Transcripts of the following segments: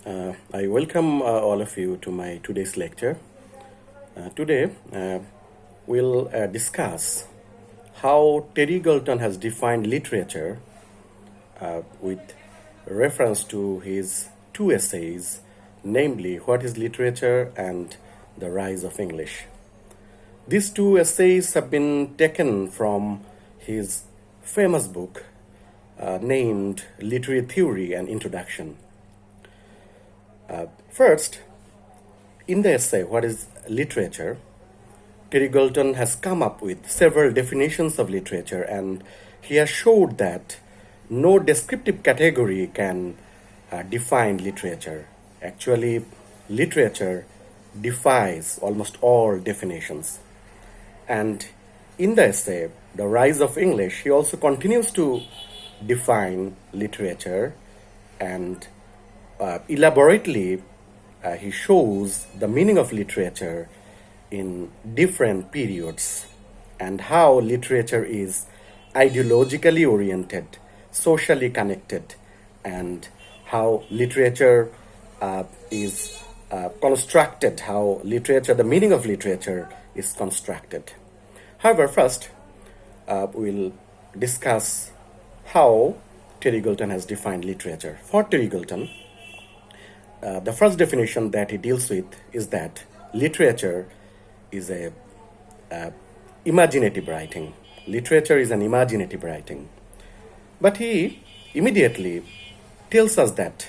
I welcome all of you to my today's lecture. Today, we'll discuss how Terry Eagleton has defined literature with reference to his two essays, namely What is Literature and The Rise of English. These two essays have been taken from his famous book named Literary Theory and Introduction. First, in the essay, What is Literature? Terry Eagleton has come up with several definitions of literature, and he has showed that no descriptive category can define literature. Actually, literature defies almost all definitions. And in the essay, The Rise of English, he also continues to define literature and elaborately he shows the meaning of literature in different periods and how literature is ideologically oriented, socially connected, and how literature is constructed, how literature, the meaning of literature is constructed. However, first we'll discuss how Terry Eagleton has defined literature. For Terry Eagleton, the first definition that he deals with is that literature is a imaginative writing. Literature is an imaginative writing. But he immediately tells us that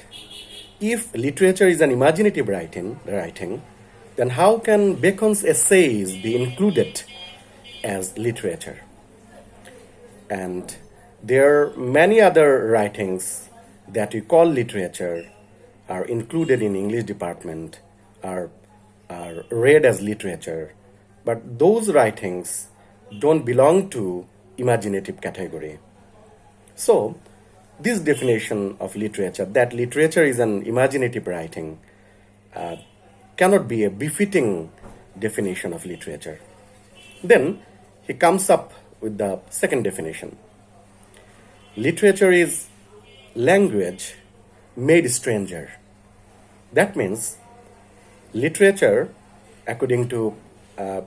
if literature is an imaginative writing, then how can Bacon's essays be included as literature? And there are many other writings that we call literature are included in English department, are read as literature, but those writings don't belong to imaginative category. So, this definition of literature, that literature is an imaginative writing, cannot be a befitting definition of literature. Then, he comes up with the second definition. Literature is language made stranger. That means literature, according to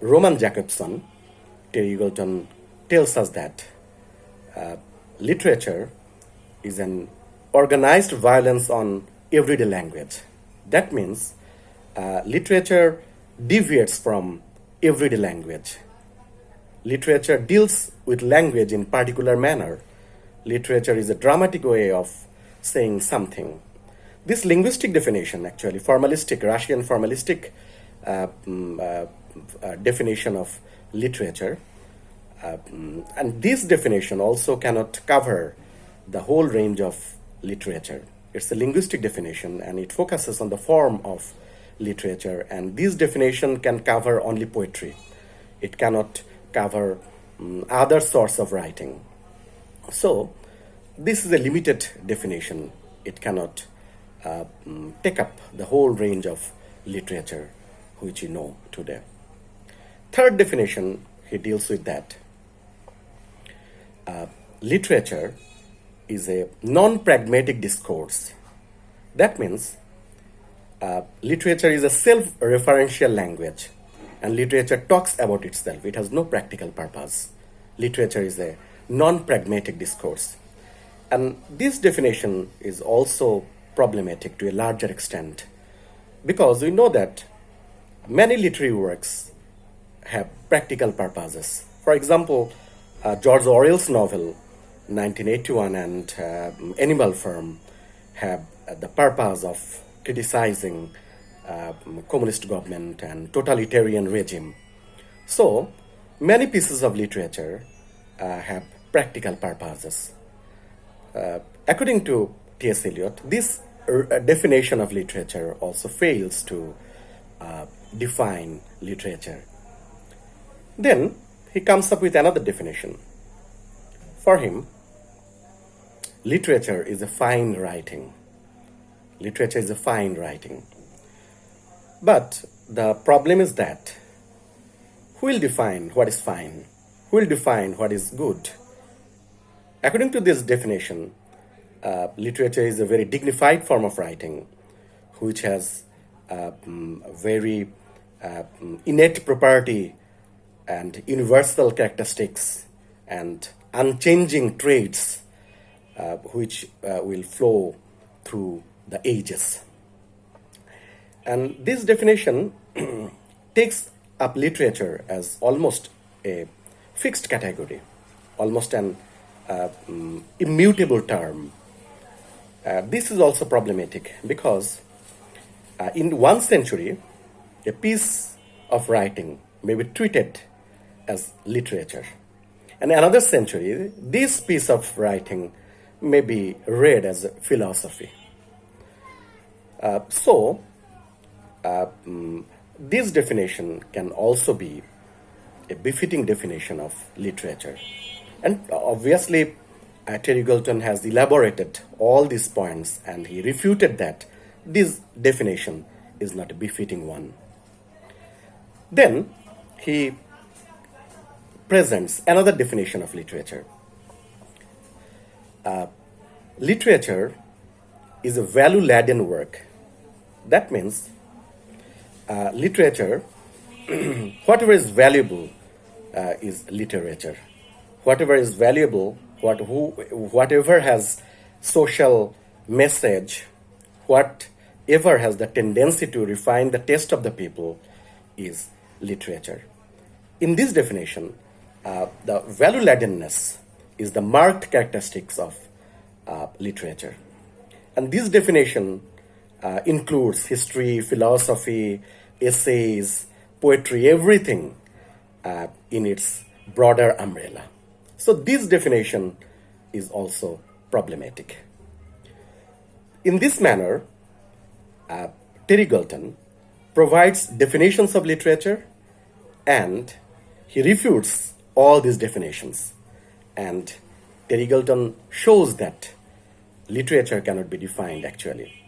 Roman Jacobson, Terry Eagleton tells us that literature is an organized violence on everyday language. That means literature deviates from everyday language. Literature deals with language in particular manner. Literature is a dramatic way of saying something. This linguistic definition, actually, formalistic, Russian formalistic definition of literature, and this definition also cannot cover the whole range of literature. It's a linguistic definition and it focuses on the form of literature, and this definition can cover only poetry. It cannot cover other sorts of writing. So, this is a limited definition. It cannot take up the whole range of literature which you know today. Third definition, he deals with that. Literature is a non-pragmatic discourse. That means literature is a self-referential language, and literature talks about itself. It has no practical purpose. Literature is a non-pragmatic discourse. And this definition is also problematic to a larger extent because we know that many literary works have practical purposes. For example, George Orwell's novel 1981 and Animal Farm have the purpose of criticizing communist government and totalitarian regime. So, many pieces of literature have practical purposes. According to T.S. Eliot, this definition of literature also fails to define literature. Then he comes up with another definition. For him, literature is a fine writing. Literature is a fine writing. But the problem is that who will define what is fine? Who will define what is good? According to this definition, literature is a very dignified form of writing which has very innate property and universal characteristics and unchanging traits which will flow through the ages. And this definition takes up literature as almost a fixed category, almost an immutable term. This is also problematic because in one century, a piece of writing may be treated as literature. And another century, this piece of writing may be read as philosophy. So, this definition can also be a befitting definition of literature. And obviously, Terry Eagleton has elaborated all these points and he refuted that this definition is not a befitting one. Then he presents another definition of literature. Literature is a value-laden work. That means literature, whatever is valuable is literature. Whatever is valuable, whatever has social message, whatever has the tendency to refine the taste of the people is literature. In this definition, the value-ladenness is the marked characteristics of literature. And this definition includes history, philosophy, essays, poetry, everything in its broader umbrella. So this definition is also problematic. In this manner, Terry Eagleton provides definitions of literature and he refutes all these definitions. And Terry Eagleton shows that literature cannot be defined actually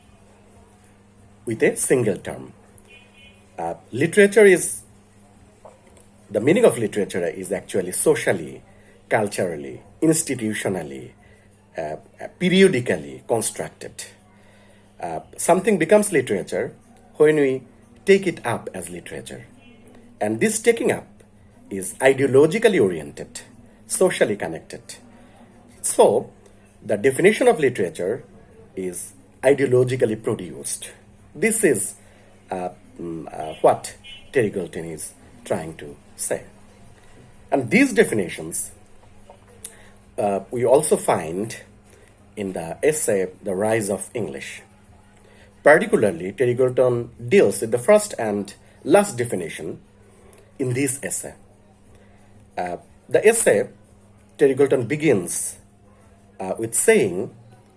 with a single term. Literature is, the meaning of literature is actually socially, culturally, institutionally, periodically constructed. Something becomes literature when we take it up as literature. And this taking up is ideologically oriented, socially connected. So, the definition of literature is ideologically produced. This is what Terry Eagleton is trying to say. And these definitions we also find in the essay, The Rise of English. Particularly, Terry Eagleton deals with the first and last definition in this essay. The essay, Terry Eagleton begins with saying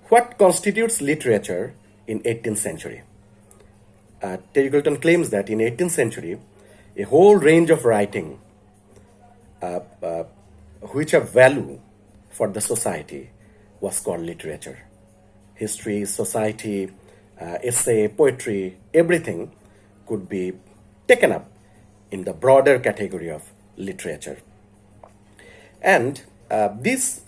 what constitutes literature in 18th century. Terry Eagleton claims that in 18th century, a whole range of writing which have value for the society was called literature. History, society, essay, poetry, everything could be taken up in the broader category of literature. And this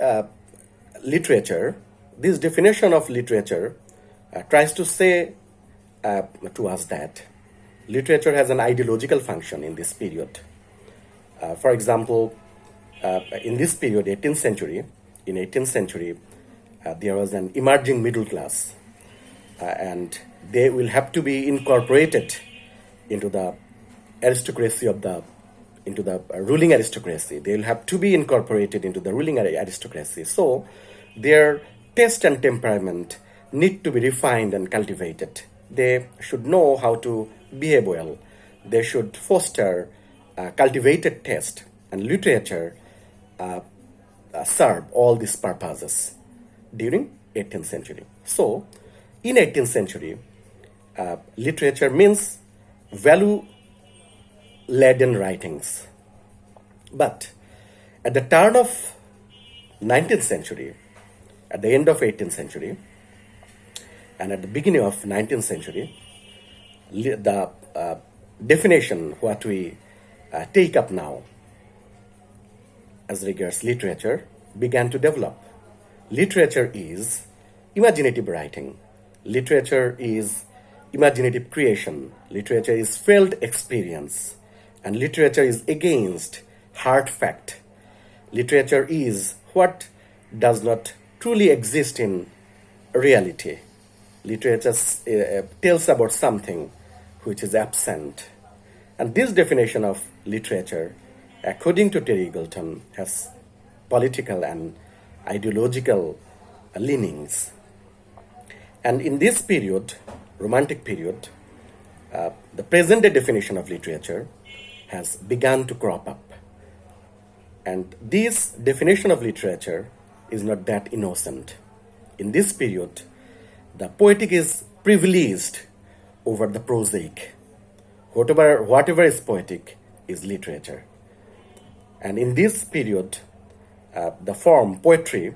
literature, this definition of literature tries to say to us that literature has an ideological function in this period. For example, in this period, 18th century, in 18th century, there was an emerging middle class, and they will have to be incorporated into the aristocracy into the ruling aristocracy. They will have to be incorporated into the ruling aristocracy. So their taste and temperament need to be refined and cultivated. They should know how to behave well. They should foster cultivated taste, and literature serve all these purposes during 18th century. So, in 18th century, literature means value-laden writings. But at the turn of 19th century, at the end of 18th century, and at the beginning of 19th century, the definition what we take up now as regards literature began to develop. Literature is imaginative writing. Literature is imaginative creation. Literature is felt experience, and literature is against hard fact. Literature is what does not truly exist in reality. Literature tells about something which is absent. And this definition of literature, according to Terry Eagleton, has political and ideological leanings. And in this period, Romantic period, the present day definition of literature has begun to crop up. And this definition of literature is not that innocent. In this period, the poetic is privileged over the prosaic. Whatever is poetic is literature. And in this period, the form poetry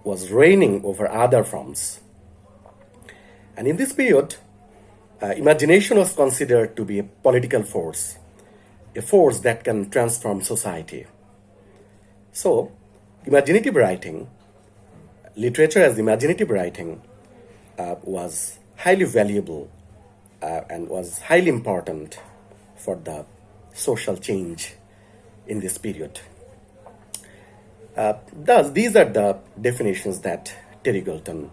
was reigning over other forms. And in this period, imagination was considered to be a political force, a force that can transform society. So, imaginative writing, literature as imaginative writing, was highly valuable and was highly important for the social change in this period. Thus, these are the definitions that Terry Eagleton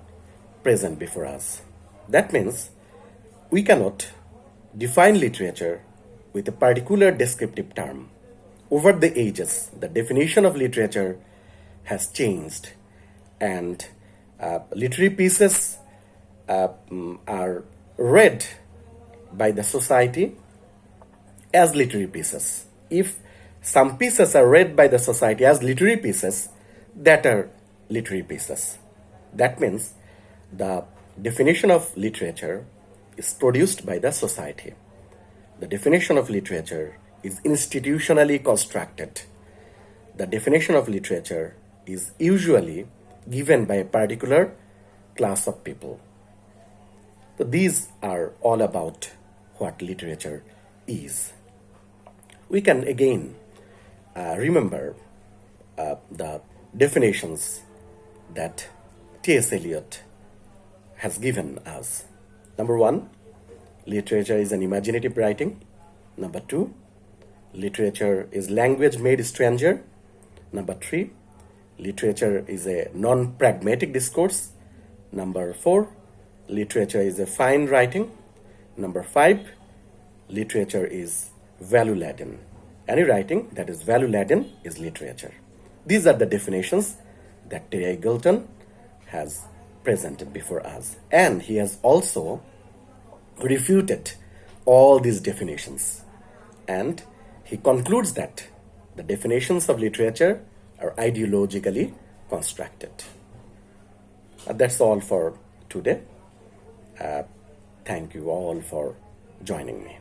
present before us. That means we cannot define literature with a particular descriptive term. Over the ages, the definition of literature has changed, and literary pieces are read by the society as literary pieces. If some pieces are read by the society as literary pieces, that are literary pieces. That means the definition of literature is produced by the society. The definition of literature is institutionally constructed. The definition of literature is usually given by a particular class of people. So these are all about what literature is. We can again remember the definitions that T.S. Eliot has given us. Number 1, literature is an imaginative writing. Number 2, literature is language made stranger. Number 3, literature is a non-pragmatic discourse. Number 4, literature is a fine writing. Number 5, literature is value-laden. Any writing that is value-laden is literature. These are the definitions that Terry Eagleton has presented before us. And he has also refuted all these definitions. And he concludes that the definitions of literature are ideologically constructed. That's all for today. Thank you all for joining me.